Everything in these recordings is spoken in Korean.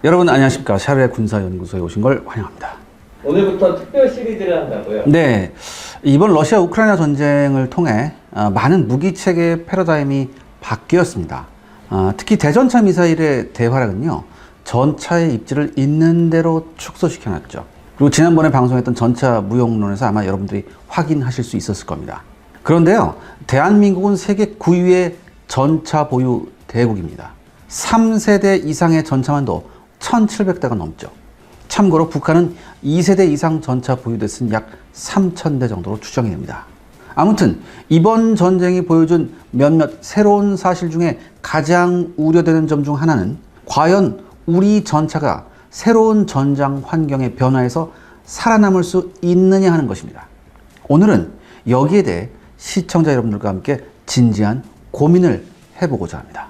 여러분 안녕하십니까. 샤르의 군사연구소에 오신 걸 환영합니다. 오늘부터 특별 시리즈를 한다고요? 네, 이번 러시아 우크라이나 전쟁을 통해 많은 무기체계 패러다임이 바뀌었습니다. 특히 대전차 미사일의 대활약은요, 전차의 입지를 있는 대로 축소시켜놨죠. 그리고 지난번에 방송했던 전차 무용론에서 아마 여러분들이 확인하실 수 있었을 겁니다. 그런데요, 대한민국은 세계 9위의 전차 보유 대국입니다. 3세대 이상의 전차만도 1,700대가 넘죠. 참고로 북한은 2세대 이상 전차 보유대수는 약 3,000대 정도로 추정이 됩니다. 아무튼 이번 전쟁이 보여준 몇몇 새로운 사실 중에 가장 우려되는 점 중 하나는 과연 우리 전차가 새로운 전장 환경의 변화에서 살아남을 수 있느냐 하는 것입니다. 오늘은 여기에 대해 시청자 여러분들과 함께 진지한 고민을 해보고자 합니다.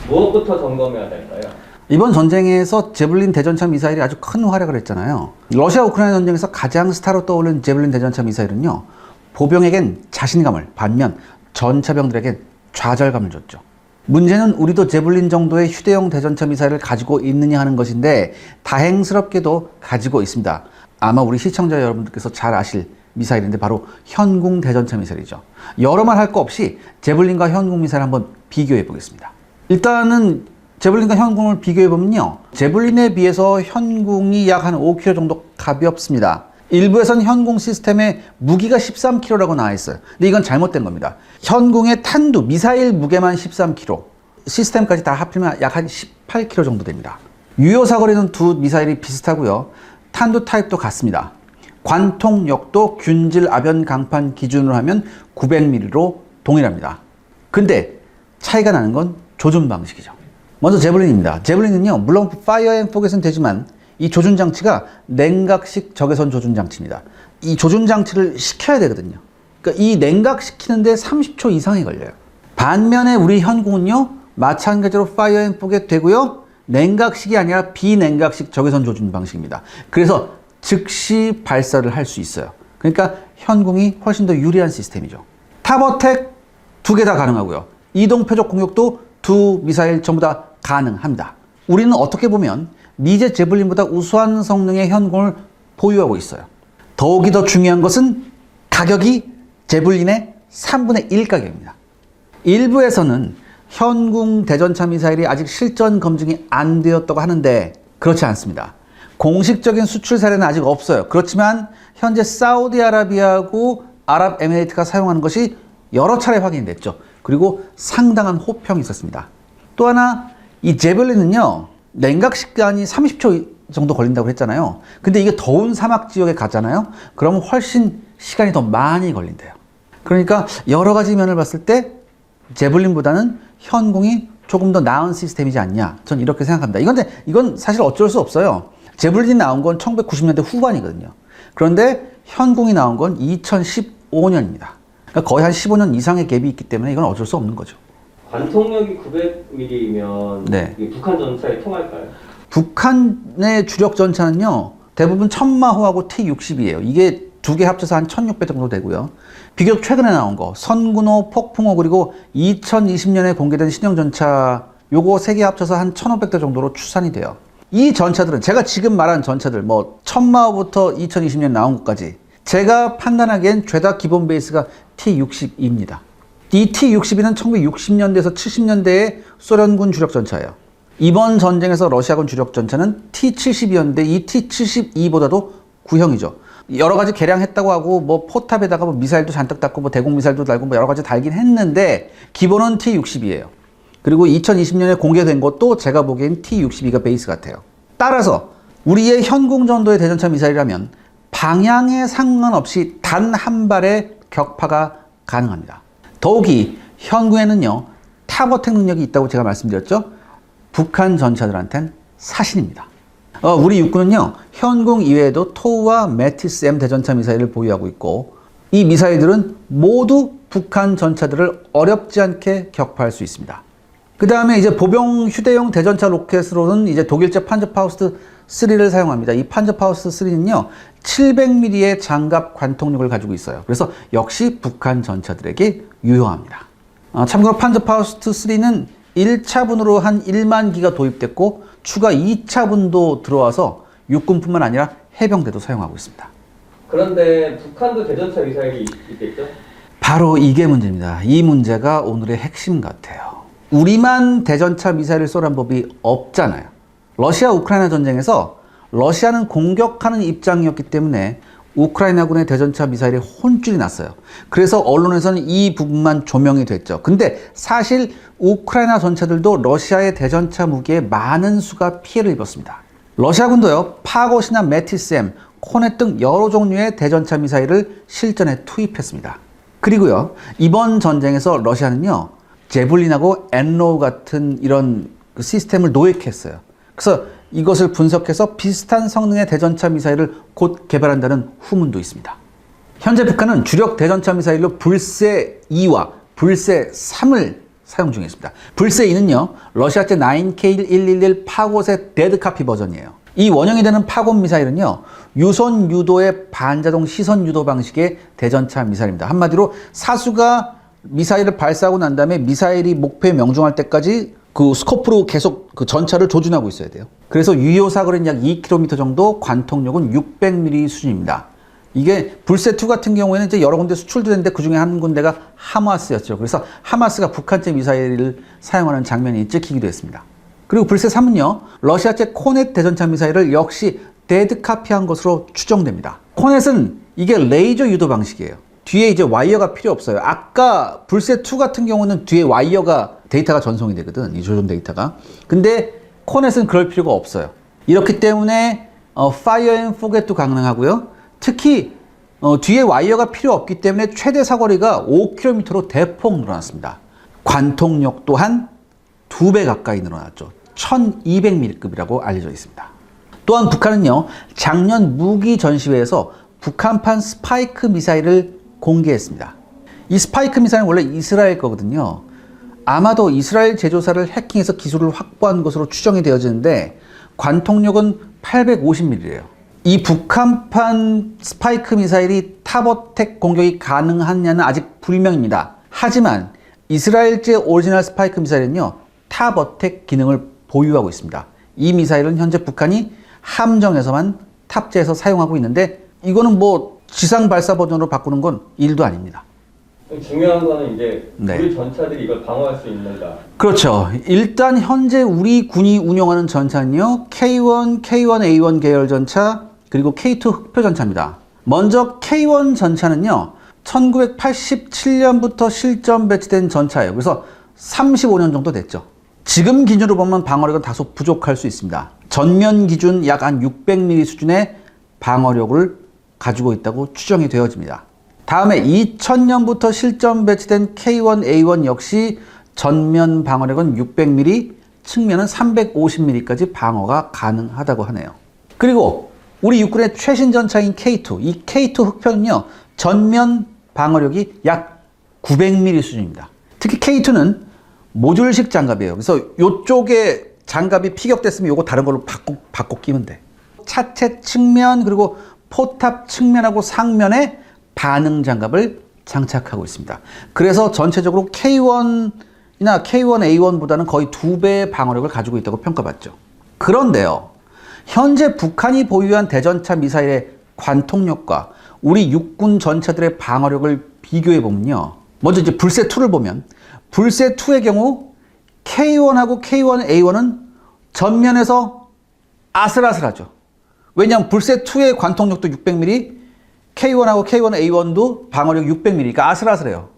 무엇부터 점검해야 될까요? 이번 전쟁에서 제블린 대전차 미사일이 아주 큰 활약을 했잖아요. 러시아 우크라이나 전쟁에서 가장 스타로 떠오른 제블린 대전차 미사일은요, 보병에겐 자신감을, 반면 전차병들에겐 좌절감을 줬죠. 문제는 우리도 제블린 정도의 휴대용 대전차 미사일을 가지고 있느냐 하는 것인데, 다행스럽게도 가지고 있습니다. 아마 우리 시청자 여러분들께서 잘 아실 미사일인데 바로 현궁 대전차 미사일이죠. 여러 말 할 거 없이 제블린과 현궁 미사일 한번 비교해 보겠습니다. 일단은 제블린과 현궁을 비교해보면요, 제블린에 비해서 현궁이 약 한 5kg 정도 가볍습니다. 일부에선 현궁 시스템에 무기가 13kg라고 나와 있어요. 근데 이건 잘못된 겁니다. 현궁의 탄두, 미사일 무게만 13kg, 시스템까지 다 합치면 약 한 18kg 정도 됩니다. 유효 사거리는 두 미사일이 비슷하고요, 탄두 타입도 같습니다. 관통력도 균질 아변 강판 기준으로 하면 900mm로 동일합니다. 근데 차이가 나는 건 조준 방식이죠. 먼저 제블린입니다. 제블린은요, 물론 파이어 앤 포겟은 되지만 이 조준 장치가 냉각식 적외선 조준 장치입니다. 이 조준 장치를 식혀야 되거든요. 그러니까 이 냉각시키는데 30초 이상이 걸려요. 반면에 우리 현궁은요, 마찬가지로 파이어 앤 포겟 되고요, 냉각식이 아니라 비냉각식 적외선 조준 방식입니다. 그래서 즉시 발사를 할 수 있어요. 그러니까 현궁이 훨씬 더 유리한 시스템이죠. 탑어택 2개 다 가능하고요, 이동 표적 공격도 두 미사일 전부 다 가능합니다. 우리는 어떻게 보면 미제 제블린보다 우수한 성능의 현궁을 보유하고 있어요. 더욱이 더 중요한 것은 가격이 제블린의 3분의 1 가격입니다. 일부에서는 현궁 대전차 미사일이 아직 실전 검증이 안 되었다고 하는데 그렇지 않습니다. 공식적인 수출 사례는 아직 없어요. 그렇지만 현재 사우디아라비아하고 아랍에미레이트가 사용하는 것이 여러 차례 확인됐죠. 그리고 상당한 호평이 있었습니다. 또 하나, 이 제블린은요, 냉각 시간이 30초 정도 걸린다고 했잖아요. 근데 이게 더운 사막 지역에 가잖아요. 그러면 훨씬 시간이 더 많이 걸린대요. 그러니까 여러 가지 면을 봤을 때 제블린보다는 현궁이 조금 더 나은 시스템이지 않냐, 전 이렇게 생각합니다. 이건 사실 어쩔 수 없어요. 제블린이 나온 건 1990년대 후반이거든요. 그런데 현궁이 나온 건 2015년입니다. 그러니까 거의 한 15년 이상의 갭이 있기 때문에 이건 어쩔 수 없는 거죠. 관통력이 900mm면 네. 북한 전차에 통할까요? 북한의 주력 전차는요, 대부분 천마호하고 T-60이에요. 이게 두 개 합쳐서 한 1600 정도 되고요. 비교적 최근에 나온 거, 선군호, 폭풍호, 그리고 2020년에 공개된 신형 전차, 요거 세 개 합쳐서 한 1500대 정도로 추산이 돼요. 이 전차들은, 제가 지금 말한 전차들, 뭐 천마호부터 2020년 나온 것까지 제가 판단하기엔 죄다 기본 베이스가 T-62입니다. 이 T-62는 1960년대에서 70년대의 소련군 주력 전차예요. 이번 전쟁에서 러시아군 주력 전차는 T-72였는데 이 T-72보다도 구형이죠. 여러 가지 개량했다고 하고, 뭐 포탑에다가 뭐 미사일도 잔뜩 달고, 뭐 대공 미사일도 달고, 뭐 여러 가지 달긴 했는데 기본은 T-62예요. 그리고 2020년에 공개된 것도 제가 보기엔 T-62가 베이스 같아요. 따라서 우리의 현궁 정도의 대전차 미사일이라면 방향에 상관없이 단 한 발의 격파가 가능합니다. 더욱이 현궁에는요, 탑어택 능력이 있다고 제가 말씀드렸죠. 북한 전차들한텐 사신입니다. 우리 육군은요, 현궁 이외에도 토우와 메티스 M 대전차 미사일을 보유하고 있고, 이 미사일들은 모두 북한 전차들을 어렵지 않게 격파할 수 있습니다. 그 다음에 이제 보병 휴대용 대전차 로켓으로는 이제 독일제 판저파우스트 3를 사용합니다. 이 판저파우스 3는요, 700mm의 장갑 관통력을 가지고 있어요. 그래서 역시 북한 전차들에게 유효합니다. 참고로 판저파우스 3는 1차분으로 한 1만 기가 도입됐고 추가 2차분도 들어와서 육군뿐만 아니라 해병대도 사용하고 있습니다. 그런데 북한도 대전차 미사일이 있겠죠? 바로 이게 문제입니다. 이 문제가 오늘의 핵심 같아요. 우리만 대전차 미사일을 쏘란 법이 없잖아요. 러시아 우크라이나 전쟁에서 러시아는 공격하는 입장이었기 때문에 우크라이나군의 대전차 미사일에 혼쭐이 났어요. 그래서 언론에서는 이 부분만 조명이 됐죠. 근데 사실 우크라이나 전차들도 러시아의 대전차 무기에 많은 수가 피해를 입었습니다. 러시아군도요, 파고시나 메티스엠, 코넷 등 여러 종류의 대전차 미사일을 실전에 투입했습니다. 그리고요, 이번 전쟁에서 러시아는요, 제블린하고 엔로우 같은 이런 시스템을 노획했어요. 그래서 이것을 분석해서 비슷한 성능의 대전차 미사일을 곧 개발한다는 후문도 있습니다. 현재 북한은 주력 대전차 미사일로 불세 2와 불세 3을 사용 중에 있습니다. 불세 2는요, 러시아제 9K111 파고세 데드카피 버전이에요. 이 원형이 되는 파곤 미사일은요, 유선 유도의 반자동 시선 유도 방식의 대전차 미사일입니다. 한마디로 사수가 미사일을 발사하고 난 다음에 미사일이 목표에 명중할 때까지 그 스코프로 계속 그 전차를 조준하고 있어야 돼요. 그래서 유효 사거리는 약 2km 정도, 관통력은 600mm 수준입니다. 이게 불세2 같은 경우에는 이제 여러 군데 수출도 됐는데 그 중에 한 군데가 하마스였죠. 그래서 하마스가 북한제 미사일을 사용하는 장면이 찍히기도 했습니다. 그리고 불세3은요, 러시아제 코넷 대전차 미사일을 역시 데드카피한 것으로 추정됩니다. 코넷은 이게 레이저 유도 방식이에요. 뒤에 이제 와이어가 필요 없어요. 아까 불세2 같은 경우는 뒤에 와이어가 데이터가 전송이 되거든, 이 조종 데이터가. 근데 코넷은 그럴 필요가 없어요. 이렇기 때문에 파이어 앤 포겟도 가능하고요. 특히 뒤에 와이어가 필요 없기 때문에 최대 사거리가 5km로 대폭 늘어났습니다. 관통력 또한 2배 가까이 늘어났죠. 1200mm급이라고 알려져 있습니다. 또한 북한은요, 작년 무기 전시회에서 북한판 스파이크 미사일을 공개했습니다. 이 스파이크 미사일은 원래 이스라엘 거거든요. 아마도 이스라엘 제조사를 해킹해서 기술을 확보한 것으로 추정이 되어지는데 관통력은 850mm예요. 이 북한판 스파이크 미사일이 탑어택 공격이 가능하냐는 아직 불명입니다. 하지만 이스라엘제 오리지널 스파이크 미사일은요, 탑어택 기능을 보유하고 있습니다. 이 미사일은 현재 북한이 함정에서만 탑재해서 사용하고 있는데 이거는 뭐 지상 발사 버전으로 바꾸는 건 일도 아닙니다. 중요한 거는 이제 네. 우리 전차들이 이걸 방어할 수 있는가? 그렇죠. 일단 현재 우리 군이 운용하는 전차는요, K1, K1A1 계열 전차, 그리고 K2 흑표 전차입니다. 먼저 K1 전차는요, 1987년부터 실전 배치된 전차예요. 그래서 35년 정도 됐죠. 지금 기준으로 보면 방어력은 다소 부족할 수 있습니다. 전면 기준 약 한 600mm 수준의 방어력을 가지고 있다고 추정이 되어집니다. 다음에 2000년부터 실전 배치된 K1A1 역시 전면 방어력은 600mm, 측면은 350mm까지 방어가 가능하다고 하네요. 그리고 우리 육군의 최신 전차인 K2, 이 K2 흑표는요, 전면 방어력이 약 900mm 수준입니다. 특히 K2는 모듈식 장갑이에요. 그래서 이쪽에 장갑이 피격됐으면 이거 다른 걸로 바꿔 끼면 돼. 차체 측면 그리고 포탑 측면하고 상면에 반응 장갑을 장착하고 있습니다. 그래서 전체적으로 K1이나 K1A1보다는 거의 2배의 방어력을 가지고 있다고 평가받죠. 그런데요, 현재 북한이 보유한 대전차 미사일의 관통력과 우리 육군 전차들의 방어력을 비교해 보면요, 먼저 이제 불세2를 보면 불세2의 경우 K1하고 K1A1은 전면에서 아슬아슬하죠. 왜냐하면 불세2의 관통력도 600mm, K1하고 K1A1도 방어력 600mm, 그러니까 아슬아슬해요.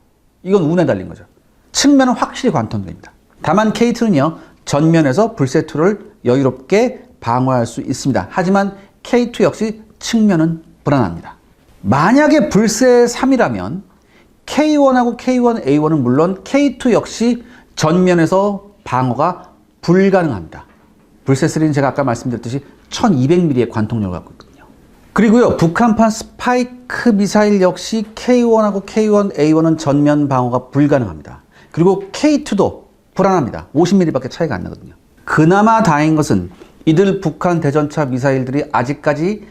이건 운에 달린 거죠. 측면은 확실히 관통됩니다. 다만 K2는요, 전면에서 불세2를 여유롭게 방어할 수 있습니다. 하지만 K2 역시 측면은 불안합니다. 만약에 불세3이라면 K1하고 K1A1은 물론 K2 역시 전면에서 방어가 불가능합니다. 불세3는 제가 아까 말씀드렸듯이 1200mm의 관통력을 갖고 있거든요. 그리고요, 북한판 스파이크 미사일 역시 K1하고 K1A1은 전면 방어가 불가능합니다. 그리고 K2도 불안합니다. 50mm밖에 차이가 안 나거든요. 그나마 다행인 것은 이들 북한 대전차 미사일들이 아직까지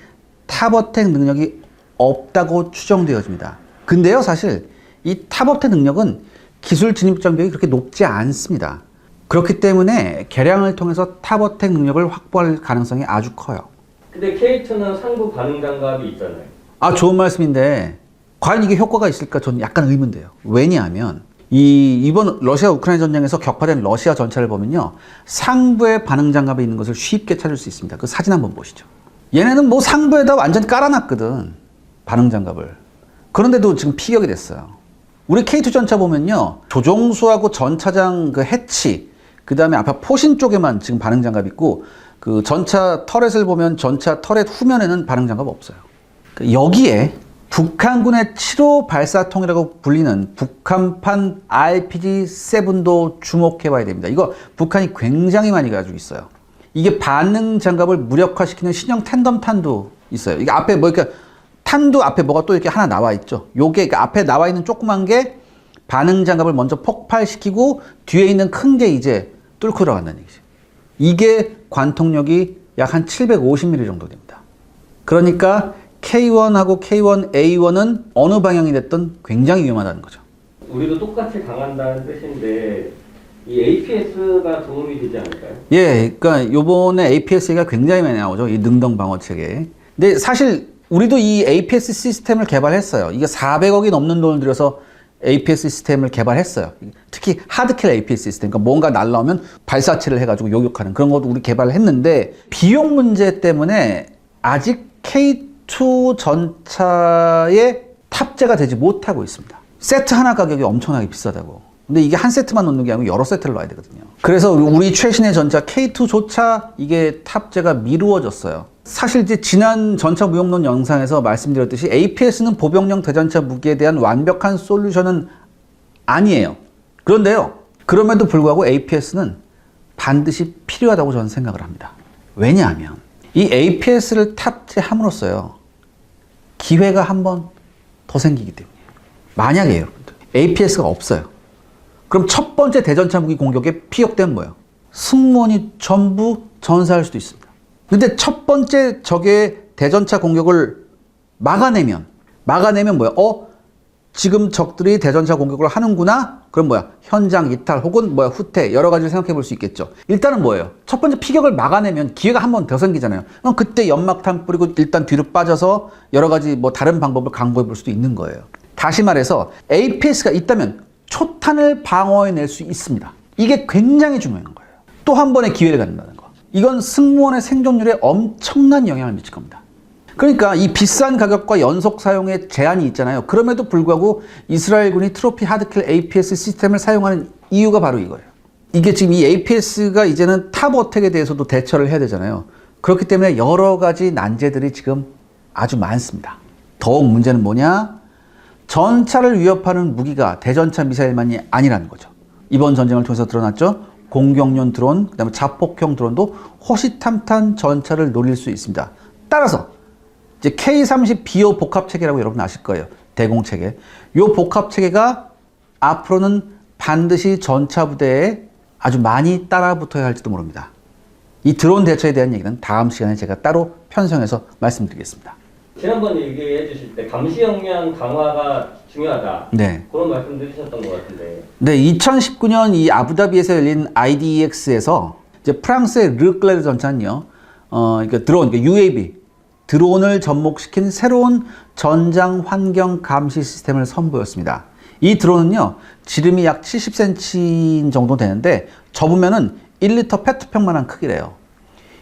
탑어택 능력이 없다고 추정되어집니다. 근데요, 사실 이 탑어택 능력은 기술 진입 장벽이 그렇게 높지 않습니다. 그렇기 때문에 개량을 통해서 탑어택 능력을 확보할 가능성이 아주 커요. 근데 K2는 상부 반응 장갑이 있잖아요. 아, 좋은 말씀인데 과연 이게 효과가 있을까 저는 약간 의문돼요. 왜냐하면 이번 러시아 우크라이나 전쟁에서 격파된 러시아 전차를 보면요, 상부에 반응 장갑이 있는 것을 쉽게 찾을 수 있습니다. 그 사진 한번 보시죠. 얘네는 뭐 상부에다 완전히 깔아놨거든, 반응 장갑을. 그런데도 지금 피격이 됐어요. 우리 K2 전차 보면요, 조종수하고 전차장 그 해치, 그 다음에 앞에 포신 쪽에만 지금 반응 장갑 있고, 그 전차 터렛을 보면 전차 터렛 후면에는 반응 장갑 없어요. 여기에 북한군의 7호 발사통이라고 불리는 북한판 RPG-7도 주목해 봐야 됩니다. 이거 북한이 굉장히 많이 가지고 있어요. 이게 반응 장갑을 무력화시키는 신형 텐덤탄도 있어요. 이게 앞에 뭐 이렇게 탄도 앞에 뭐가 또 이렇게 하나 나와 있죠. 요게 앞에 나와 있는 조그만 게 반응 장갑을 먼저 폭발시키고 뒤에 있는 큰 게 이제 뚫고 들어간다는 얘기죠. 이게 관통력이 약 한 750mm 정도 됩니다. 그러니까 K1하고 K1A1은 어느 방향이 됐든 굉장히 위험하다는 거죠. 우리도 똑같이 강한다는 뜻인데 이 APS가 도움이 되지 않을까요? 예, 그러니까 요번에 APS가 굉장히 많이 나오죠. 이 능동 방어 체계. 근데 사실 우리도 이 APS 시스템을 개발했어요. 이게 400억이 넘는 돈을 들여서 APS 시스템을 개발했어요. 특히 하드킬 APS 시스템, 그러니까 뭔가 날라오면 발사체를 해가지고 요격하는 그런 것도 우리 개발했는데 비용 문제 때문에 아직 K2 전차에 탑재가 되지 못하고 있습니다. 세트 하나 가격이 엄청나게 비싸다고. 근데 이게 한 세트만 넣는 게 아니고 여러 세트를 넣어야 되거든요. 그래서 우리 최신의 전차 K2조차 이게 탑재가 미루어졌어요. 사실 이제 지난 전차 무용론 영상에서 말씀드렸듯이 APS는 보병용 대전차 무기에 대한 완벽한 솔루션은 아니에요. 그런데요, 그럼에도 불구하고 APS는 반드시 필요하다고 저는 생각을 합니다. 왜냐하면 이 APS를 탑재함으로써요, 기회가 한 번 더 생기기 때문이에요. 만약에 여러분들 APS가 없어요. 그럼 첫 번째 대전차 무기 공격에 피격되면 뭐예요? 승무원이 전부 전사할 수도 있습니다. 근데 첫 번째 적의 대전차 공격을 막아내면 뭐야? 지금 적들이 대전차 공격을 하는구나? 그럼 뭐야? 현장 이탈 혹은 뭐야? 후퇴, 여러 가지를 생각해 볼 수 있겠죠. 일단은 뭐예요? 첫 번째 피격을 막아내면 기회가 한 번 더 생기잖아요. 그럼 그때 연막탄 뿌리고 일단 뒤로 빠져서 여러 가지 뭐 다른 방법을 강구해 볼 수도 있는 거예요. 다시 말해서 APS가 있다면 초탄을 방어해낼 수 있습니다. 이게 굉장히 중요한 거예요. 또 한 번의 기회를 갖는다는 거. 이건 승무원의 생존율에 엄청난 영향을 미칠 겁니다. 그러니까 이 비싼 가격과 연속 사용에 제한이 있잖아요. 그럼에도 불구하고 이스라엘군이 트로피 하드킬 APS 시스템을 사용하는 이유가 바로 이거예요. 이게 지금 이 APS가 이제는 탑 어택에 대해서도 대처를 해야 되잖아요. 그렇기 때문에 여러 가지 난제들이 지금 아주 많습니다. 더욱 문제는 뭐냐? 전차를 위협하는 무기가 대전차 미사일만이 아니라는 거죠. 이번 전쟁을 통해서 드러났죠. 공격용 드론, 그다음에 자폭형 드론도 호시탐탐 전차를 노릴 수 있습니다. 따라서 이제 K30BO 복합체계라고 여러분 아실 거예요. 대공체계. 이 복합체계가 앞으로는 반드시 전차 부대에 아주 많이 따라붙어야 할지도 모릅니다. 이 드론 대처에 대한 얘기는 다음 시간에 제가 따로 편성해서 말씀드리겠습니다. 지난번 얘기해 주실 때 감시 역량 강화가 중요하다. 네. 그런 말씀도 해주셨던 것 같은데. 네, 2019년 이 아부다비에서 열린 IDEX에서 이제 프랑스의 르클레르 전차는요, 그러니까 드론, 그러니까 UAV, 드론을 접목시킨 새로운 전장 환경 감시 시스템을 선보였습니다. 이 드론은요, 지름이 약 70cm 정도 되는데 접으면은 1리터 페트병만한 크기래요.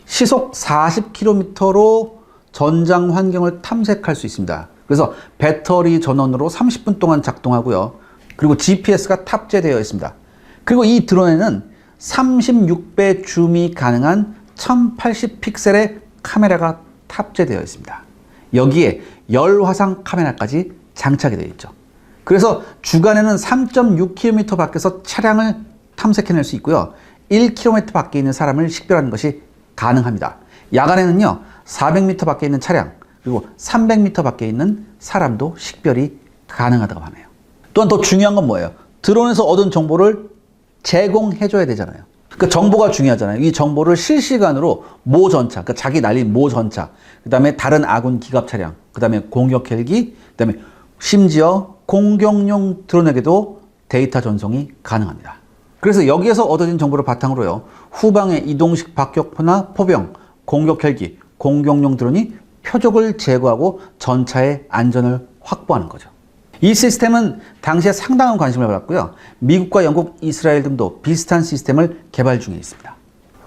시속 40km로 전장 환경을 탐색할 수 있습니다. 그래서 배터리 전원으로 30분 동안 작동하고요. 그리고 GPS가 탑재되어 있습니다. 그리고 이 드론에는 36배 줌이 가능한 1080 픽셀의 카메라가 탑재되어 있습니다. 여기에 열화상 카메라까지 장착이 되어 있죠. 그래서 주간에는 3.6km 밖에서 차량을 탐색해낼 수 있고요. 1km 밖에 있는 사람을 식별하는 것이 가능합니다. 야간에는요, 400m 밖에 있는 차량, 그리고 300m 밖에 있는 사람도 식별이 가능하다고 하네요. 또한 더 중요한 건 뭐예요? 드론에서 얻은 정보를 제공해줘야 되잖아요. 그러니까 정보가 중요하잖아요. 이 정보를 실시간으로 모 전차, 그러니까 자기 날린 모 전차, 그 다음에 다른 아군 기갑 차량, 그 다음에 공격 헬기, 그 다음에 심지어 공격용 드론에게도 데이터 전송이 가능합니다. 그래서 여기에서 얻어진 정보를 바탕으로요, 후방의 이동식 박격포나 포병, 공격 헬기, 공격용 드론이 표적을 제거하고 전차의 안전을 확보하는 거죠. 이 시스템은 당시에 상당한 관심을 받았고요. 미국과 영국, 이스라엘 등도 비슷한 시스템을 개발 중에 있습니다.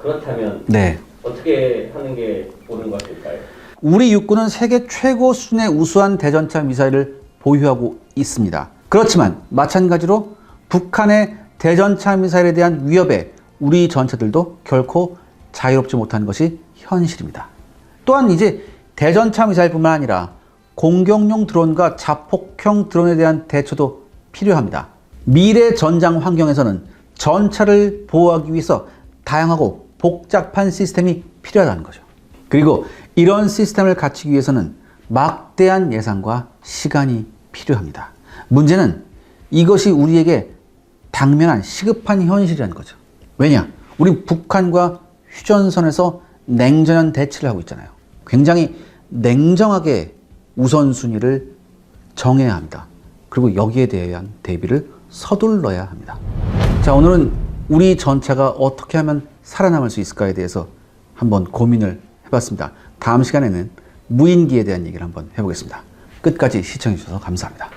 그렇다면 네. 어떻게 하는 게 옳은 것일까요? 우리 육군은 세계 최고 수준의 우수한 대전차 미사일을 보유하고 있습니다. 그렇지만 마찬가지로 북한의 대전차 미사일에 대한 위협에 우리 전차들도 결코 자유롭지 못하는 것이 현실입니다. 또한 이제 대전차 미사일뿐만 아니라 공격용 드론과 자폭형 드론에 대한 대처도 필요합니다. 미래 전장 환경에서는 전차를 보호하기 위해서 다양하고 복잡한 시스템이 필요하다는 거죠. 그리고 이런 시스템을 갖추기 위해서는 막대한 예산과 시간이 필요합니다. 문제는 이것이 우리에게 당면한 시급한 현실이라는 거죠. 왜냐? 우리 북한과 휴전선에서 냉전한 대치를 하고 있잖아요. 굉장히 냉정하게 우선순위를 정해야 합니다. 그리고 여기에 대한 대비를 서둘러야 합니다. 자, 오늘은 우리 전차가 어떻게 하면 살아남을 수 있을까에 대해서 한번 고민을 해봤습니다. 다음 시간에는 무인기에 대한 얘기를 한번 해보겠습니다. 끝까지 시청해주셔서 감사합니다.